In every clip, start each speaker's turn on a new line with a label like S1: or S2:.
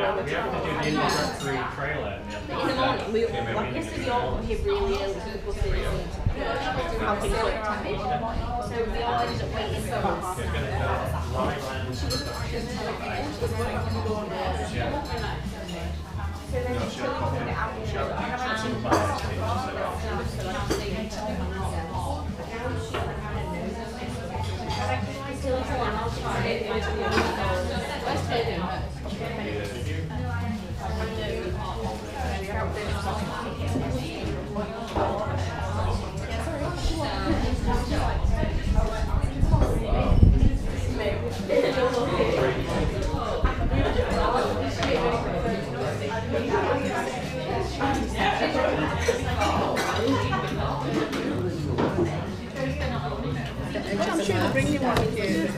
S1: have to do the introductory trailer.
S2: In the morning, we all here really early to the buses and how things work. So we all ended up waiting for about half an hour.
S3: I'm sure they'll bring you one with you.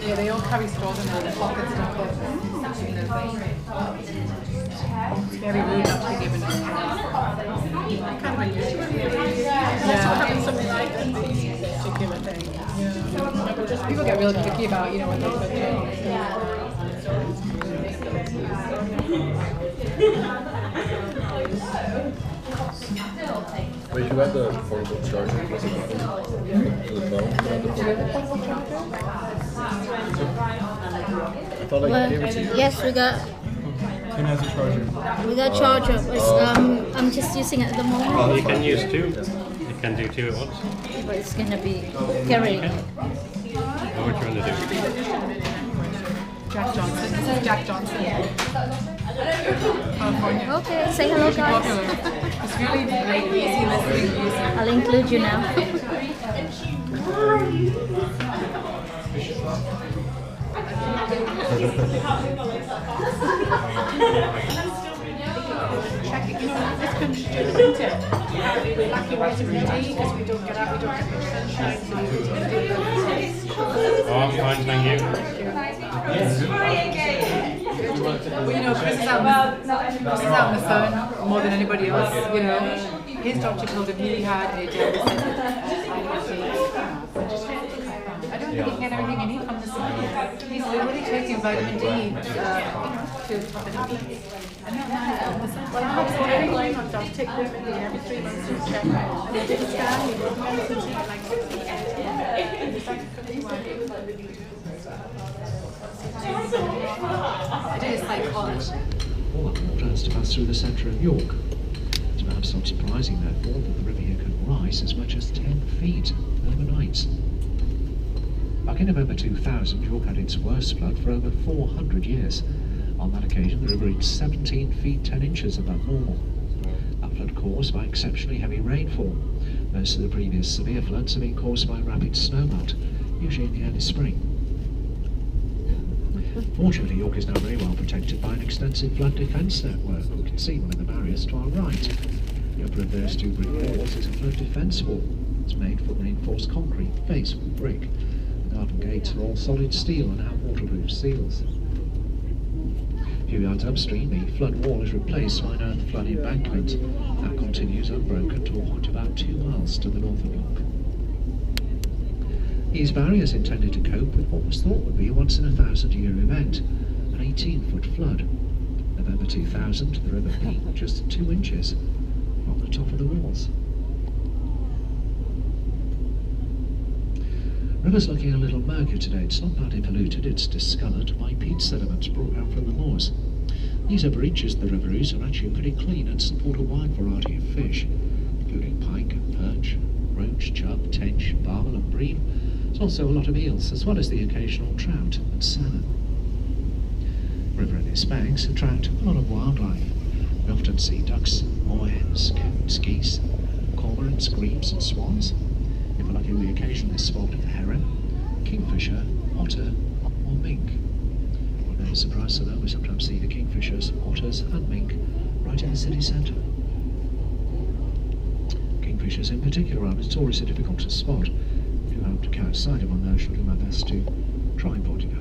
S3: Yeah, they all carry straws in their pockets, don't they? It's very rude not to be given it. Kind of unusual. Yeah, having something like this particular thing. Yeah. People get real picky about, you know, what they put in.
S4: Wait, you had the portable charger for the phone? You had the portable charger? I thought I gave it to you.
S5: Yes, we got.
S4: Who has a charger?
S5: We got charger. I'm just using it at the moment.
S1: Well, you can use two. You can do two at once.
S5: But it's gonna be carrying.
S1: What are you trying to do?
S3: Jack Johnson. This is Jack Johnson. California.
S5: Okay, say hello, guys.
S3: It's really like easy listening music.
S5: I'll include you now.
S3: Check it, you know, this country just isn't it? We're lucky vitamin D because we don't get out, we don't get much sunshine, so we need to do
S1: Oh, I'm fine, thank you.
S3: Well, you know, Chris is out on the phone more than anybody else, you know. His doctor told him he had a deficit. I don't think he can get everything he needs from the sun. He's literally taking vitamin D to top it up. Well, I have told everyone on doctor take vitamin D every 3 months to check. And they did a scan, he was medicine like 60. And it's like 51. It is psychology.
S6: All that water has to pass through the centre of York. It's perhaps not surprising, therefore, that the river here can rise as much as 10 feet overnight. Back in November 2000, York had its worst flood for over 400 years. On that occasion, the river reached 17 feet 10 inches above normal. That flood caused by exceptionally heavy rainfall. Most of the previous severe floods have been caused by rapid snowmelt, usually in the early spring. Fortunately, York is now very well protected by an extensive flood defence network. You can see one of the barriers to our right. The upper of those two brick walls is a flood defence wall. It's made from reinforced concrete, faced with brick. The garden gates are all solid steel and have waterproof seals. A few yards upstream, the flood wall is replaced by an earth flood embankment that continues unbroken to a point about 2 miles to the north of York. These barriers intended to cope with what was thought would be a once-in-a-thousand-year event, an 18-foot flood. November 2000, the river peaked just 2 inches on the top of the walls. River's looking a little murky today. It's not badly polluted, it's discoloured by peat sediments brought out from the moors. These upper reaches of the river Ouse are actually pretty clean and support a wide variety of fish, including pike, perch, roach, chub, tench, barbel and bream. There's also a lot of eels, as well as the occasional trout and salmon. The river and its banks attract a lot of wildlife. We often see ducks, moorhens, coons, geese, cormorants, grebes and swans. If we're lucky, we occasionally spot a heron, kingfisher, otter or mink. No surprise though, we sometimes see the kingfishers, otters and mink right in the city centre. Kingfishers in particular are notoriously difficult to spot. If you hope to catch sight of one though, I shall do my best to try and point it out.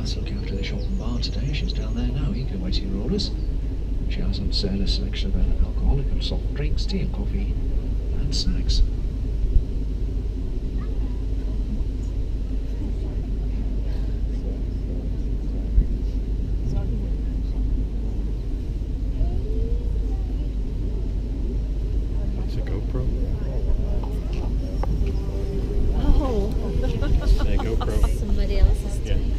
S6: house looking after the shop and bar today. She's down there now, eager waiting your orders. She has on sale a selection of alcoholic and soft drinks, tea and coffee, and snacks.
S1: It's a GoPro.
S5: Oh,
S1: A GoPro.
S5: somebody else's
S1: Yeah.
S5: doing.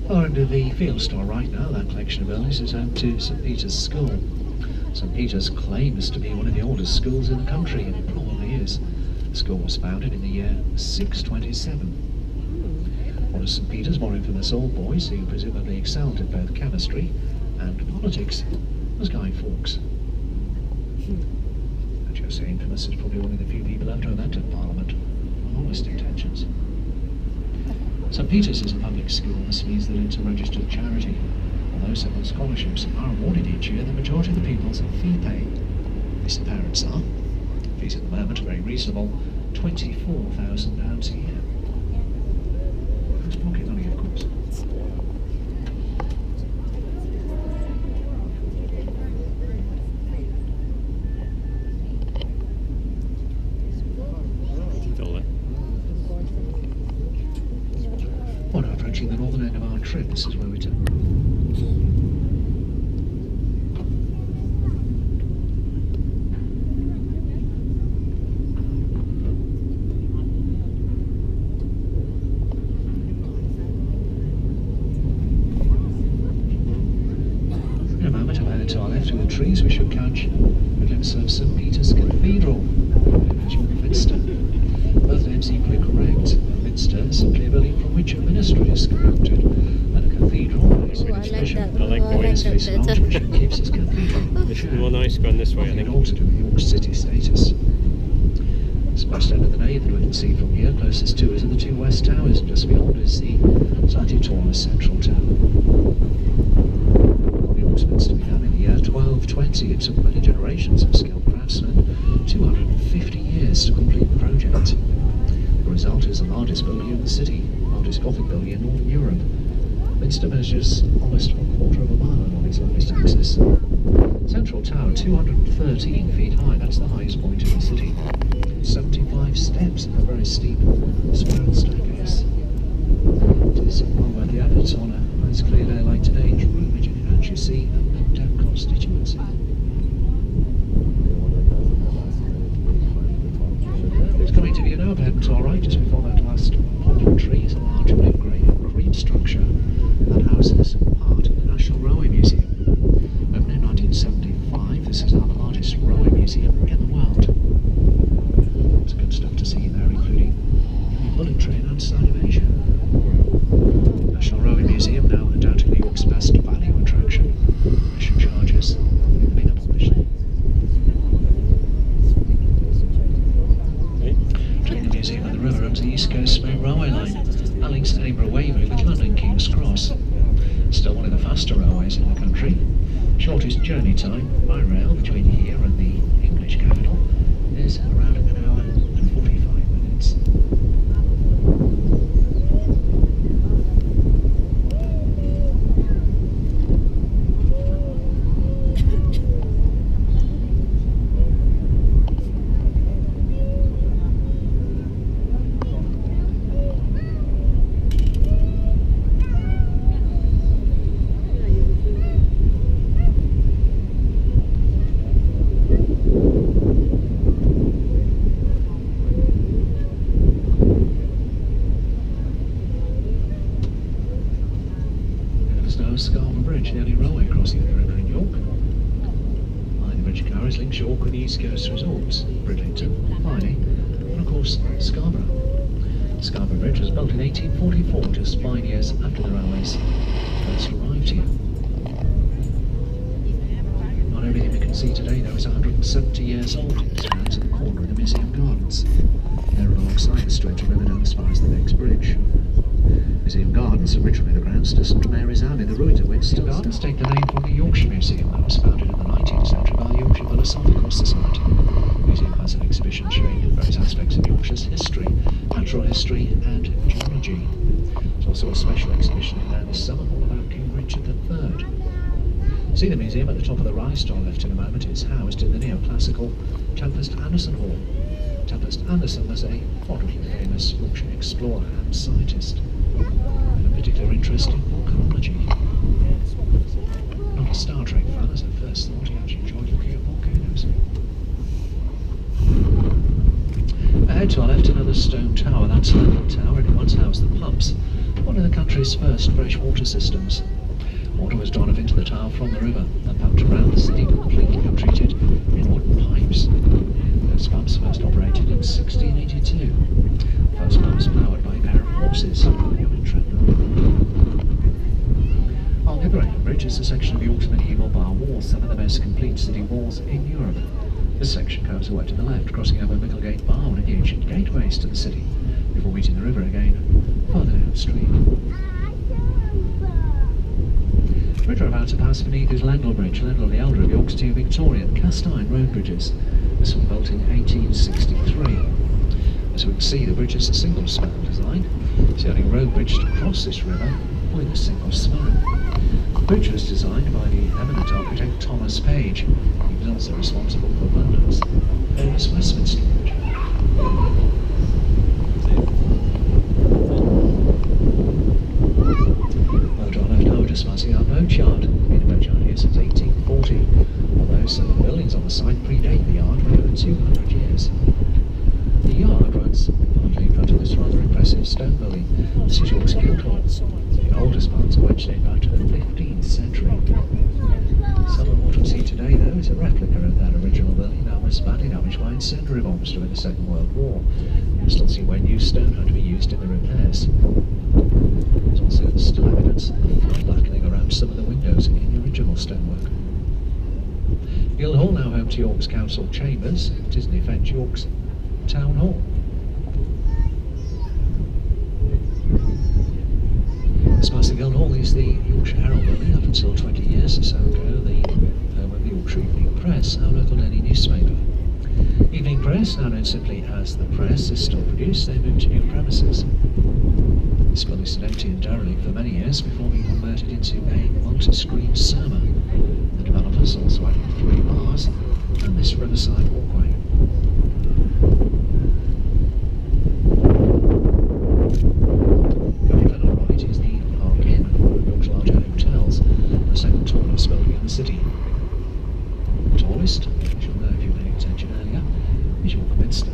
S6: Far into the field store right now, that collection of buildings is home to St Peter's School. St Peter's claims to be one of the oldest schools in the country, and it probably is. The school was founded in the year 627. One of St Peter's more infamous old boys, who presumably excelled at both chemistry and politics, was Guy Fawkes. And just say infamous is probably one of the few people ever to have entered Parliament with honest intentions. St Peter's is a public school. This means that it's a registered charity. Although several scholarships are awarded each year, the majority of the pupils are fee paying. At least the parents are. Fees at the moment are very reasonable, £24,000 a year. That's pocket money, of course.
S1: Still there.
S6: Well, now approaching the northern end of our trip, this is where we turn. In a moment, over to our left through the trees, we should catch a glimpse of St Peter's Cathedral, Yorkshire. Both names equally correct. Minster is simply a building from which a ministry is conducted, and a cathedral is
S5: Oh, I like
S6: administration.
S5: that.
S1: I like
S5: Oh, I like
S1: boys.
S5: that
S6: Space and
S5: better.
S6: Archbishop keeps his cathedral.
S1: It's more nice going this way, I
S6: Nothing at
S1: think.
S6: all to do with York's city status. It's west end of the nave that we can see from here. Closest to us are the two west towers, and just beyond is the slightly taller central tower. York's Minster began in the year 1220. It took many generations of skilled craftsmen 250 years to complete the project. The result is the largest building in the city, largest Gothic building in Northern Europe. Minster measures almost a quarter of a mile along its longest axis. Central tower, 213 feet high, that's the highest point in the city. 75 steps up a very steep spiral staircase. It is well worth the effort on a nice clear day like today. It's roomy, you can actually see the Deb constituency. It's coming to view now, but heading to our right, just before that last poplar tree, is a large red grey cream structure that houses part of the National Railway Museum. Opened in 1975, this is now the largest railway museum in the world. There's good stuff to see there, including the bullet train outside of Asia. National Railway Museum, now undoubtedly York's best value attraction. Admission charges have been abolished. Between the museum and the river runs the East Coast main railway line. That links Edinburgh Waverley with London King's Cross. Still one of the faster railways in the country. Shortest journey time by rail between here and the English capital is around an hour and 45 minutes. Scarborough Bridge, the only railway crossing the river in York. Behind the bridge carriers links York with the East Coast resorts, Bridlington, Filey, and of course Scarborough. Scarborough Bridge was built in 1844, just 5 years after the railways first arrived here. Not everything we can see today though is 170 years old. It stands at the corner of the Museum Gardens. They're alongside the stretch of river down as far as the next bridge. Museum Gardens, originally the grounds to St Mary's Abbey, the ruins of which still gardens take the name from the Yorkshire Museum that was founded in the writing centre by Yorkshire Philosophical Society. The museum has an exhibition showing various aspects of Yorkshire's history, natural history and geology. There's also a special exhibition in there this summer all about King Richard III. See the museum at the top of the rise store left in a moment. It's housed in the neoclassical Tempest Anderson Hall. Tempest Anderson was a moderately famous Yorkshire explorer and scientist, and a particular interest in volcanology. Not a Star Trek fan, as I first thought, he actually enjoyed looking at volcanoes. Ahead to our left, another stone tower. That's London Tower, and it once housed the pumps, one of the country's first freshwater systems. Water was drawn up into the tower from the river and pumped around the city, completely untreated in wooden pipes. Those pumps first operated in 1682. First pumps powered by a pair of horses. On Hipperaker Bridge is a section of York's medieval bar wall, some of the most complete city walls in Europe. This section curves away to the left, crossing over Micklegate Bar, one of the ancient gateways to the city, before meeting the river again further downstream. Bridge we're about to pass beneath is Lendal Bridge, Lendal the elder of York's two Victorian cast-iron road bridges. This one built in 1863. As we can see, the bridge is a single-span design. It's the only road bridge to cross this river with a single span. The bridge was designed by the eminent architect Thomas Page. He was also responsible for London's famous Westminster Bridge. Passing our boat yard. Been a boat yard here since 1840, although some of the buildings on the site predate the yard by over 200 years. The yard runs partly in front of this rather impressive stone building. This is York's Guildhall. The oldest parts of which date back to the 15th century. Some of what we see today, though, is a replica of that original building that was badly damaged by incendiary bombs during the Second World War. You still see where new stone had to be used in the repairs. There's also still evidence of fine blackening around some of the windows in the original stonework. Guildhall, now home to York's Council Chambers, it is in effect York's Town Hall. As past the Guildhall is the Yorkshire Herald building, up until 20 years or so ago, the home of the Yorkshire Evening Press, our local daily newspaper. Evening Press, now known simply as the Press, is still produced. They moved to new premises. This building stood empty and derelict for many years before being converted into a multi-screen cinema. The developers also added 3 bars and this riverside walkway. Coming on our right is the Park Inn, one of York's larger hotels, the second tallest building in the city. The tallest, as you'll know if you paid attention earlier, is York Minster.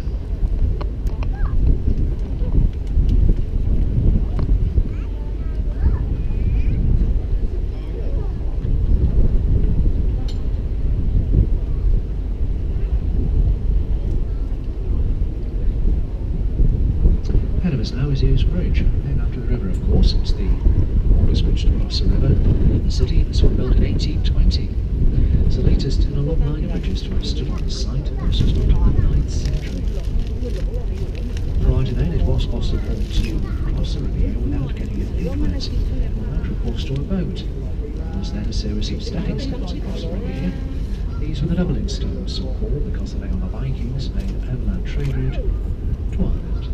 S6: Now is Hughes Bridge, named after the river, of course. It's the oldest bridge to cross the river in the city. This one built in 1820. It's the latest in a long line of bridges to have stood on the site. This was built in the 9th century. Prior to then, it was possible to cross the river here without getting a leaflet, without recourse to a boat. There was then a series of stepping stones across the river here. These were the doubling stones, so called because they lay on the Vikings' main overland trade route to Ireland.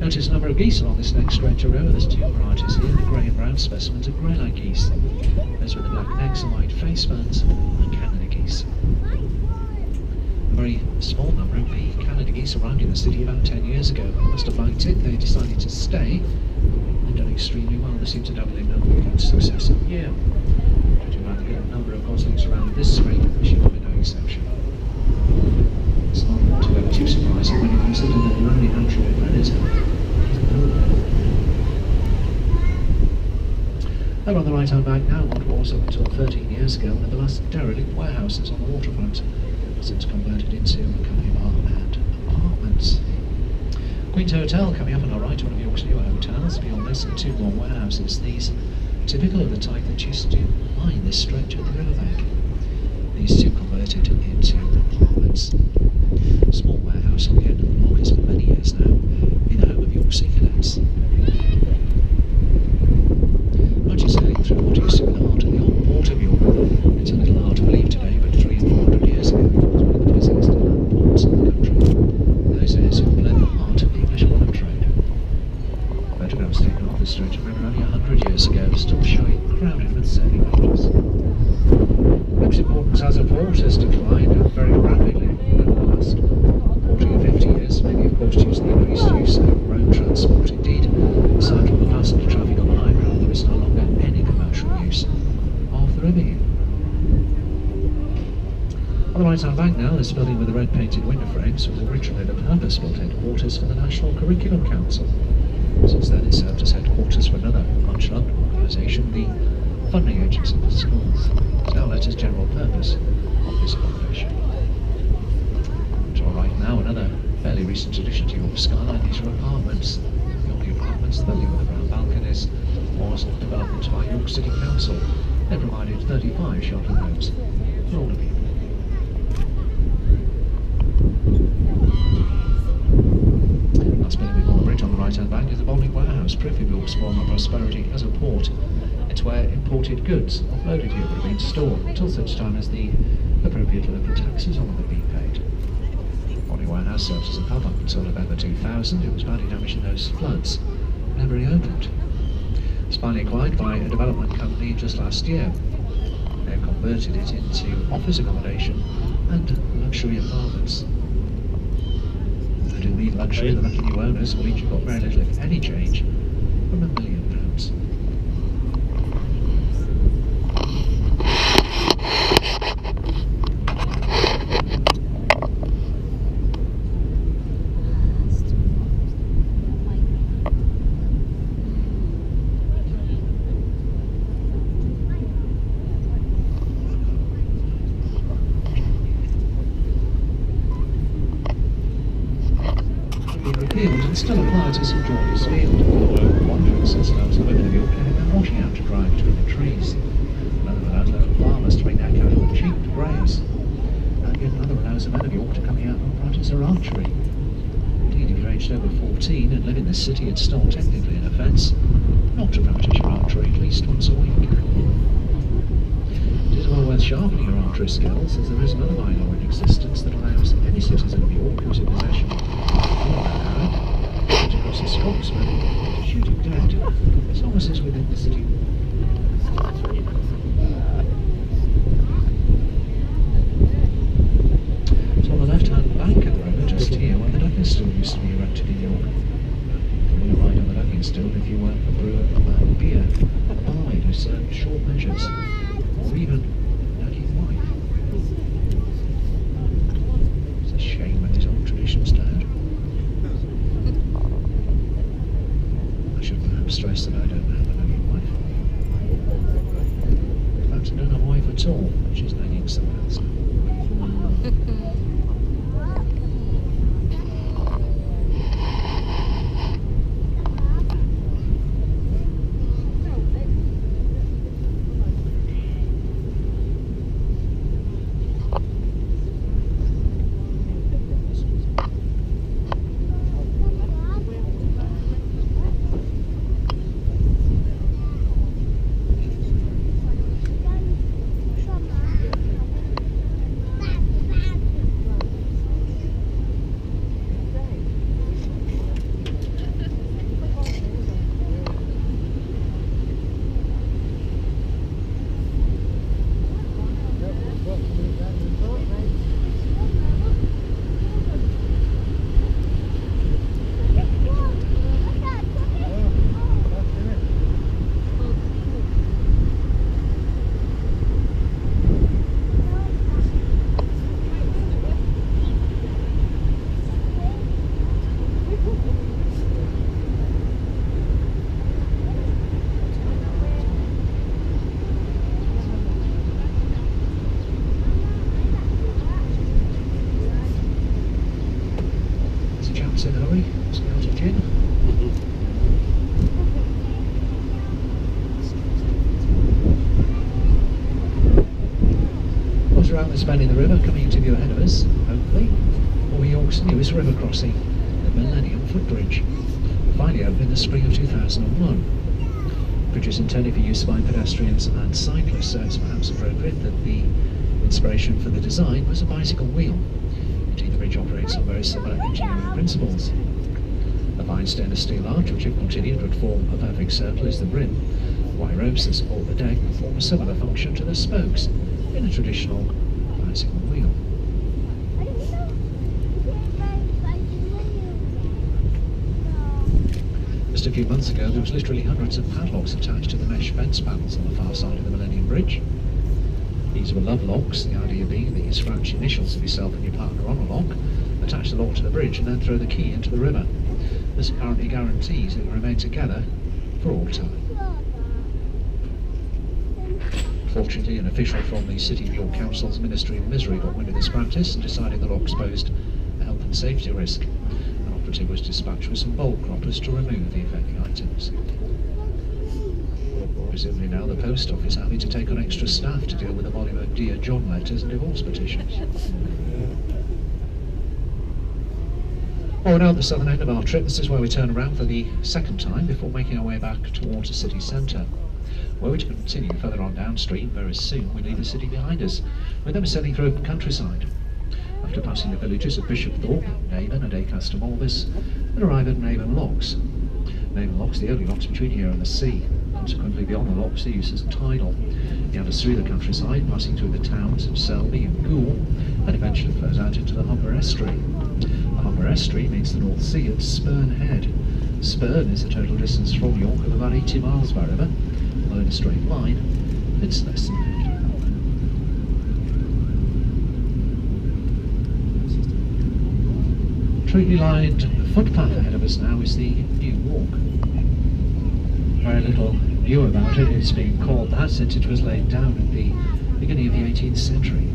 S6: Notice a number of geese along this next stretch of river. There's 2 varieties here, the grey and brown specimens of greylag geese. Those with the black necks and white face bands are Canada geese. A very small number of the Canada geese arrived in the city about 10 years ago. Must have liked it, they decided to stay and done extremely well. They seem to double in number each successive year. To rather get a number of goslings around this spring, she will be no exception. It's not altogether too surprising when you consider that the only natural predator. Over on the right-hand bank now, what was up until 13 years ago one of the last derelict warehouses on the waterfront, since converted into a company bar and apartments. Queen's Hotel coming up on our right, one of York's newer hotels. Beyond this are 2 more warehouses, these typical of the type that used to line this stretch of the riverbank. These 2 converted into apartments. Small warehouse on the end of the block has for many years now been the home of York Sea Cadets. Much is sailing through what used to be the heart of the old port of York. the stretch, remember only 100 years ago, still showing crowded with sailing barges. Its importance as a port has declined very rapidly over the last 40 or 50 years, maybe of course due to the increased use of road transport. Indeed, aside from the passenger traffic on the line rail, there is no longer any commercial use of the river here. On the right-hand bank now, this building with the red painted window frames was originally the purpose-built headquarters for the National Curriculum Council. Since then it served as headquarters for another much-loved organisation, the funding agency for schools. It's now let as general purpose office accommodation. To our right now, another fairly recent addition to York skyline. These are apartments. The only apartments, the building with the brown balconies, was developed by York City Council. They provided 35 sheltered homes for older people. Last building before the bridge on the right-hand bank is the bonding warehouse, proof of York's former prosperity as a port. It's where imported goods offloaded here would have been stored until such time as the appropriate local taxes on them had been paid. Bonding warehouse served as a pub up until November 2000. It was badly damaged in those floods, never reopened. It was finally acquired by a development company just last year. They converted it into office accommodation and luxury apartments. I do mean luxury, the lucky new owners will each have got very little, if any, change from £1 million. And still applies to St George's Field. One, for instance, allows the women of York having their washing out to dry between the trees. Another allows local farmers to bring their cattle and sheep to graze. And yet another allows the men of York to come out and practice their archery. Indeed, if you're aged over 14 and live in this city, it's still technically an offence not to practice your archery at least once a week. It is well worth sharpening your archery skills, as there is another bylaw in existence that allows any citizen of York who's in possession of across his spokesman to shoot him dead, as long as he's within the city. So on the left-hand bank of the river, just here, where the ducking stool used to be erected in York. You would ride on the ducking stool if you weren't a brewer of beer, a barmaid who served short measures, or even ducking wine. It's a shame when these old traditions died. Stress that I don't have a living wife. In fact, I don't have a wife at all. She's nagging someone else. Spanning the river, coming into view ahead of us, hopefully, will be York's newest river crossing, the Millennium Footbridge, finally opened in the spring of 2001. The bridge is intended for use by pedestrians and cyclists, so it's perhaps appropriate that the inspiration for the design was a bicycle wheel. Indeed, the bridge operates on very similar engineering principles. The fine stainless steel arch, which if continued would form a perfect circle, is the brim. White ropes that support the deck perform a similar function to the spokes in a traditional bicycle wheel. Just a few months ago, there was literally hundreds of padlocks attached to the mesh fence panels on the far side of the Millennium Bridge. These were love locks, the idea being that you scratch the initials of yourself and your partner on a lock, attach the lock to the bridge and then throw the key into the river. This apparently guarantees that you remain together for all time. Fortunately, an official from the City of York Council's Ministry of Misery got wind of this practice and decided the locks posed a health and safety risk. An operative was dispatched with some bolt croppers to remove the affecting items. Presumably now the post office having to take on extra staff to deal with the volume of Dear John letters and divorce petitions. Oh, now at the southern end of our trip, this is where we turn around for the second time before making our way back towards the city centre. Were we to continue further on downstream, very soon we leave the city behind us, with them sailing through open countryside. After passing the villages of Bishopthorpe, Navan and Acaster Morvis, and arrive at Navan Locks. Navan Locks, the only locks between here and the sea. Consequently, beyond the locks, the use is tidal. It meanders through the countryside, passing through the towns of Selby and Goole, and eventually flows out into the Humber Estuary. The Humber Estuary meets the North Sea at Spurn Head. Spurn is a total distance from York of about 80 miles by river, although in a straight line, it's less than 50. Treatly lined footpath ahead of us now is the New Walk. Very little new about it. It's been called that since it was laid down at the beginning of the 18th century.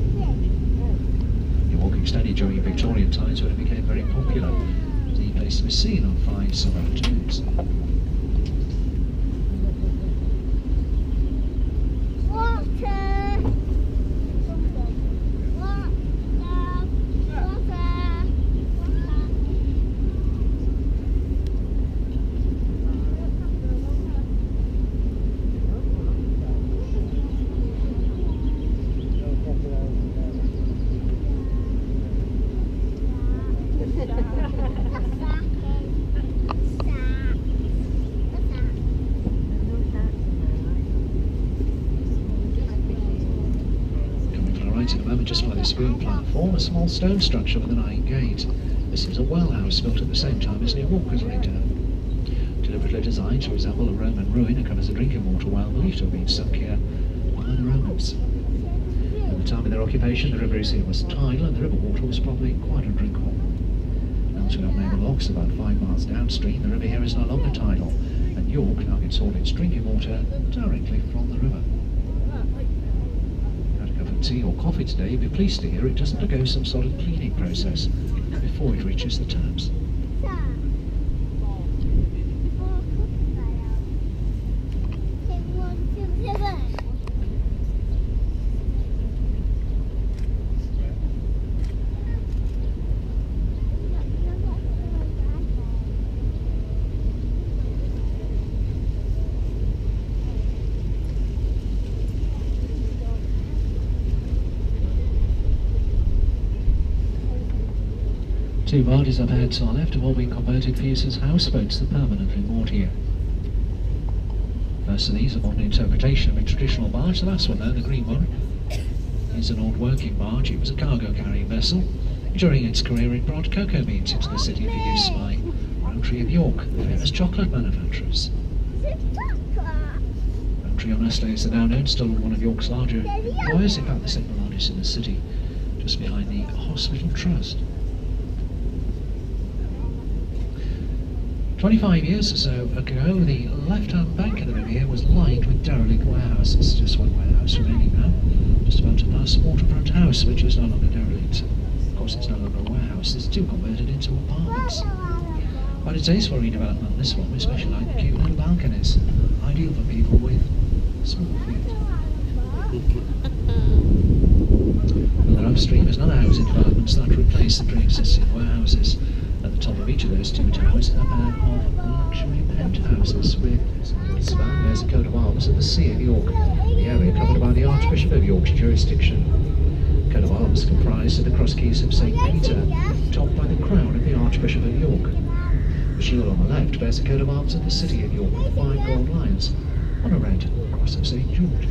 S6: New Walk extended during Victorian times when it became very popular. The place to be seen on fine summer afternoons. Just by this green platform, a small stone structure with an iron gate. This is a well house built at the same time as New Walk was laid down. Deliberately designed to resemble a Roman ruin, it covers a drinking water well believed to have been sunk here by the Romans. At the time of their occupation, the river here was tidal and the river water was probably quite undrinkable. Now to Navan Locks, about 5 miles downstream, the river here is no longer tidal, and York now gets all its drinking water directly from the river. Tea or coffee today, you'll be pleased to hear it doesn't undergo some sort of cleaning process before it reaches the taps. Two barges up ahead to our left have all been converted for use as houseboats that permanently moored here. First of these, a modern interpretation of a traditional barge. The last one though, the green one, is an old working barge. It was a cargo carrying vessel. During its career it brought cocoa beans into the city for use by Rowntree of York, the famous chocolate manufacturers. Rowntree honestly is the now known, still one of York's larger employers, in fact the second largest in the city, just behind the Hospital Trust. 25 years or so ago, the left-hand bank of the river here was lined with derelict warehouses. Just one warehouse remaining now, just about to pass the waterfront house, which is no longer derelict. Of course, it's no longer a warehouse, it's still converted into apartments. Quite a taste for redevelopment, this one. We especially like the cute little balconies, ideal for people with small feet. Further upstream is another housing development that replaced the pre-existing warehouses. At the top of each of those two towers, a pair of luxury penthouses with span bears a coat of arms of the See of York, the area covered by the Archbishop of York's jurisdiction. The coat of arms comprised of the cross keys of St. Peter, topped by the crown of the Archbishop of York. The shield on the left bears the coat of arms of the city of York with 5 gold lions on a red cross of St. George.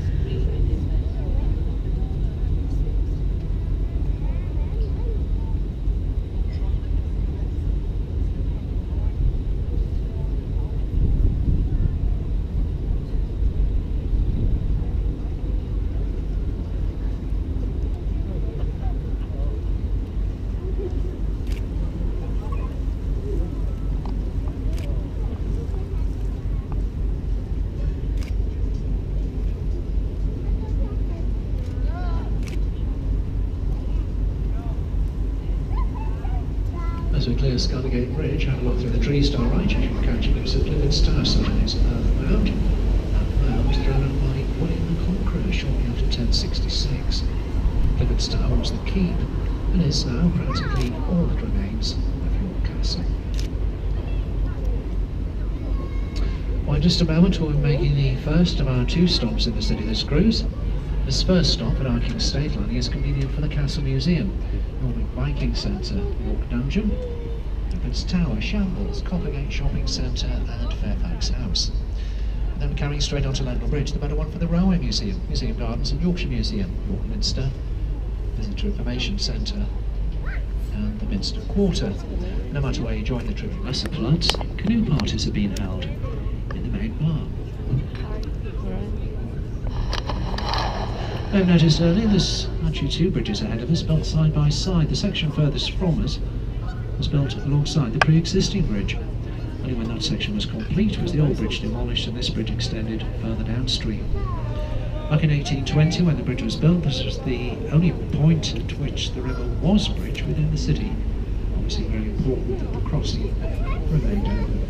S6: As we clear Scullergate Bridge, have a look through the trees to our right, you can catch a glimpse of Clifford's Tower side. It's an earth mound. That mound was thrown up by William the Conqueror shortly after 1066. Clifford's Tower was the keep and is now practically all that remains of York Castle. Well, in just a moment we'll be making the first of our 2 stops in the city this cruise. This first stop at our King's State landing is convenient for the Castle Museum, Norfolk Viking Centre, York Dungeon, Clifford's Tower, Shambles, Coppergate Shopping Centre and Fairfax House. And then we're carrying straight onto London Bridge, the better one for the Railway Museum, Museum Gardens and Yorkshire Museum, York Minster, Visitor Information Centre and the Minster Quarter. No matter where you join the trip from lesser floods, canoe parties have been held in the main bar. I've noticed earlier there's actually 2 bridges ahead of us, built side by side. The section furthest from us was built alongside the pre-existing bridge. Only when that section was complete was the old bridge demolished and this bridge extended further downstream. Back in 1820, when the bridge was built, this was the only point at which the river was bridged within the city. Obviously very important that the crossing remained open.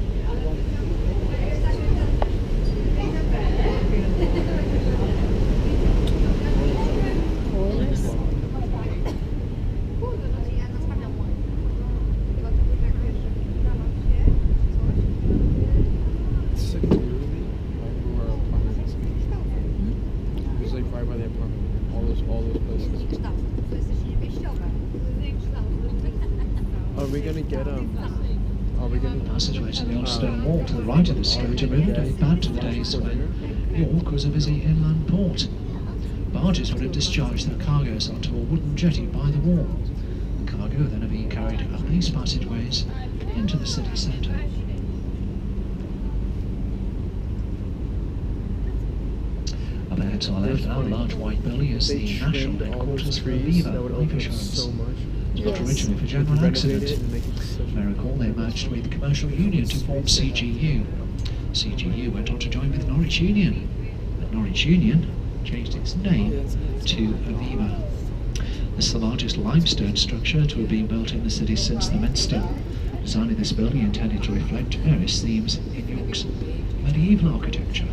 S6: Passageway to the old stone wall to the right of the security room date back to the days when York was a busy inland port. Barges would have discharged their cargoes onto a wooden jetty by the wall. The cargo then have been carried up these passageways into the city centre. Up ahead to our left now, the large white building is the national headquarters for Aviva Life Assurance. Built originally for general accident. You may recall they merged with Commercial Union to form CGU. CGU went on to join with Norwich Union, but Norwich Union changed its name to Aviva. This is the largest limestone structure to have been built in the city since the Minster. Design of this building intended to reflect various themes in York's medieval architecture.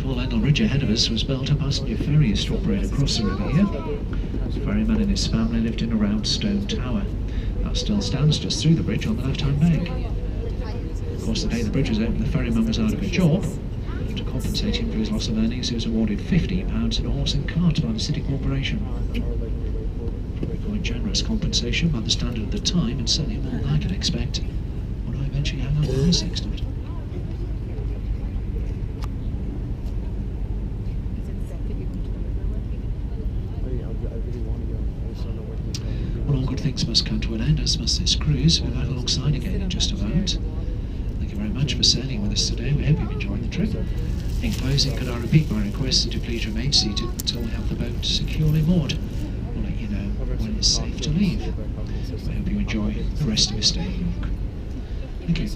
S6: London Bridge ahead of us was built a passenger ferry used to operate across the river here. The ferryman and his family lived in a round stone tower. That still stands just through the bridge on the left-hand bank. Of course, the day the bridge was opened, the ferryman was out of a job. To compensate him for his loss of earnings, he was awarded £15 in a horse and cart by the City Corporation. Quite generous compensation by the standard of the time, and certainly more than I could expect when I eventually hang up the high sextant. Well, all good things must come to an end, as must this cruise. We'll be back alongside again in just a moment. Thank you very much for sailing with us today. We hope you've enjoyed the trip. In closing, could I repeat my request that you please remain seated until we have the boat securely moored. We'll let you know when it's safe to leave. I hope you enjoy the rest of your stay in York. Thank you.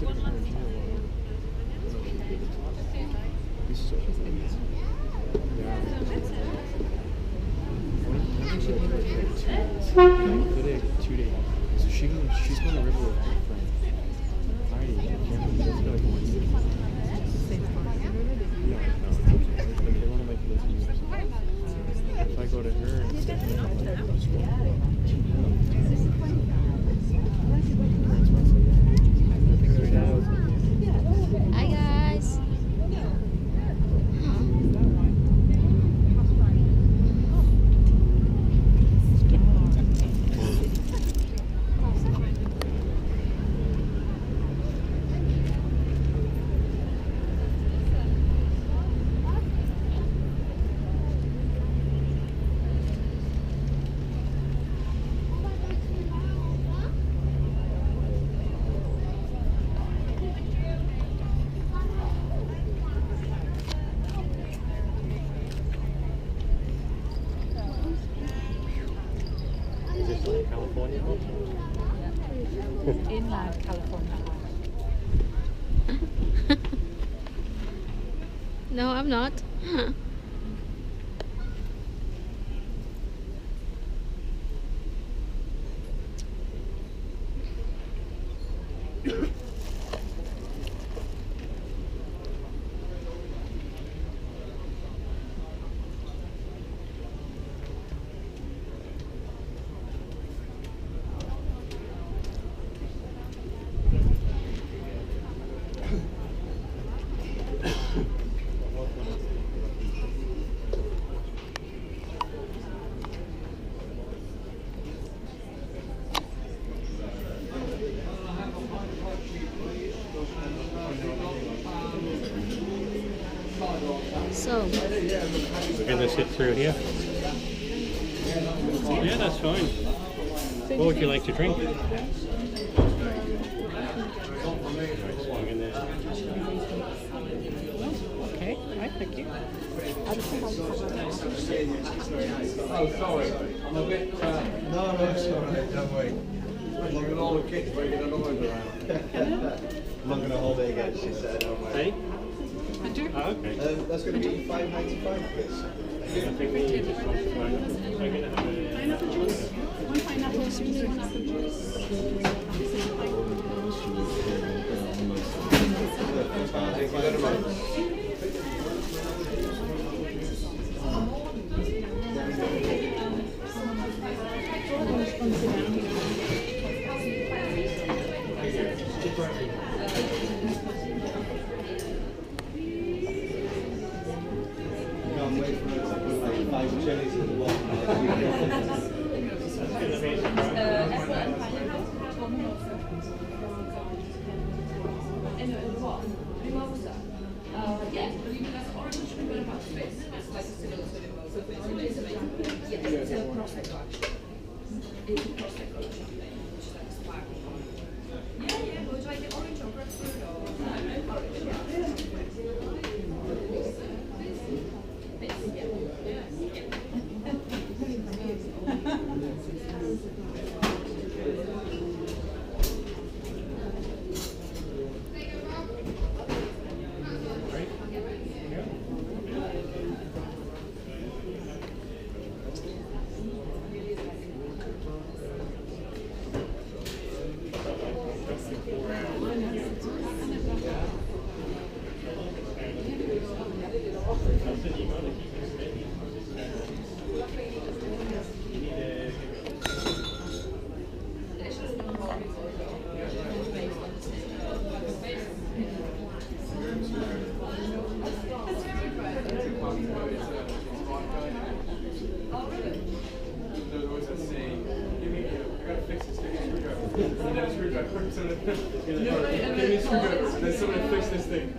S4: Today, 2 days. So she's going to river with her friend. Heidi, that's like 1 year. No, they want to like live here. If I go to her,
S5: Hi guys.
S1: California hot?
S3: Inland California.
S5: No, I'm not. So,
S1: We're going to sit through here. Yeah, that's fine. What would you like to drink? Right, so we're gonna-
S3: Okay, right, thank you.
S7: Oh, sorry. I'm a bit. No, it's alright, don't worry. Look at all the kids bringing an oil around. I'm not going to hold it again, she said. Don't worry.
S1: Hey?
S3: I do.
S1: Oh, okay.
S7: That's going to be £5.95, please.
S1: I think we need just one for pineapple. We're going to have a...
S3: Pineapple juice. One pineapple juice. Pineapple juice.
S7: Thank you very much. Can't wait for us to put like 5 cherries in one.
S8: There's someone to fix this thing.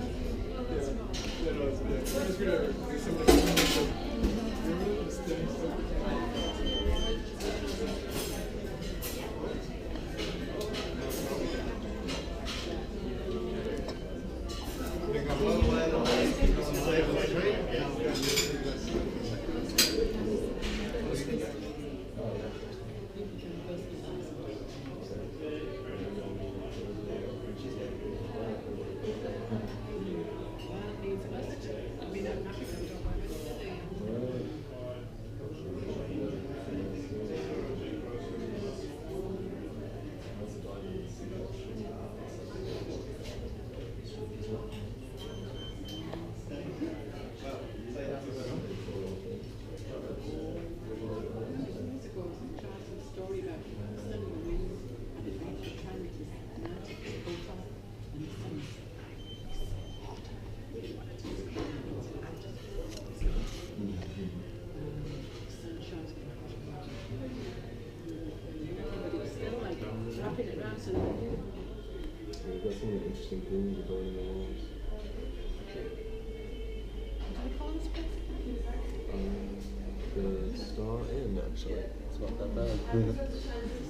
S4: We've got some interesting things going on the walls. The Star Inn, actually. It's not that bad.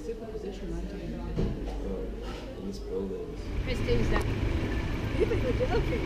S3: Superposition right here.
S4: In this building.
S5: Christine's that.
S3: You think we're joking?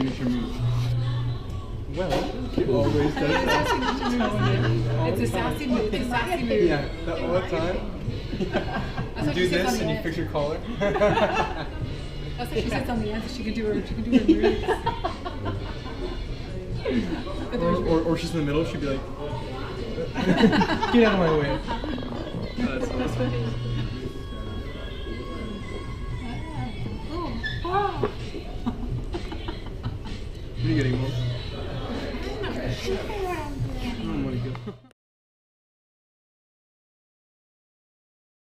S8: signature move. Well, it always does
S3: It's
S8: that.
S3: a signature move. It's a sassy move. It's a sassy move.
S8: Yeah, that all the time.
S3: That's
S8: You
S3: what
S8: do
S3: she says on
S8: this
S3: the
S8: and you
S3: end.
S8: fix your collar.
S3: That's what she says on the end. She can do her moves.
S8: Or she's in the middle, she'd be like, get out of my way. That's funny. What are you getting, Mom? What are you getting?